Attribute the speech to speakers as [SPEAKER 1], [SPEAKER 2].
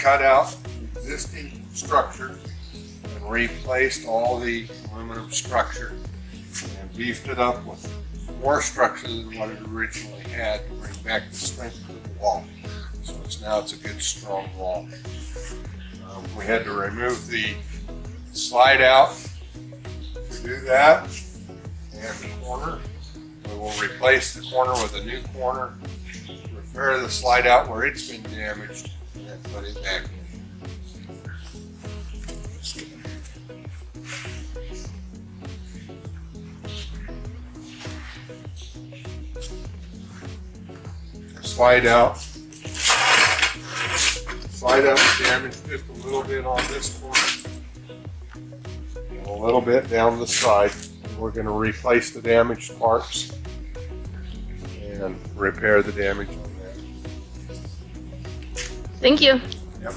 [SPEAKER 1] cut out the existing structure and replaced all the aluminum structure and beefed it up with more structure than what it originally had to bring back the strength of the wall. So now it's a good strong wall. We had to remove the slide out to do that, and the corner. We will replace the corner with a new corner, repair the slide out where it's been damaged, and then put it back in. Slide out was damaged just a little bit on this corner and a little bit down the side. We're going to replace the damaged parts and repair the damage on that.
[SPEAKER 2] Thank you.
[SPEAKER 1] Yep.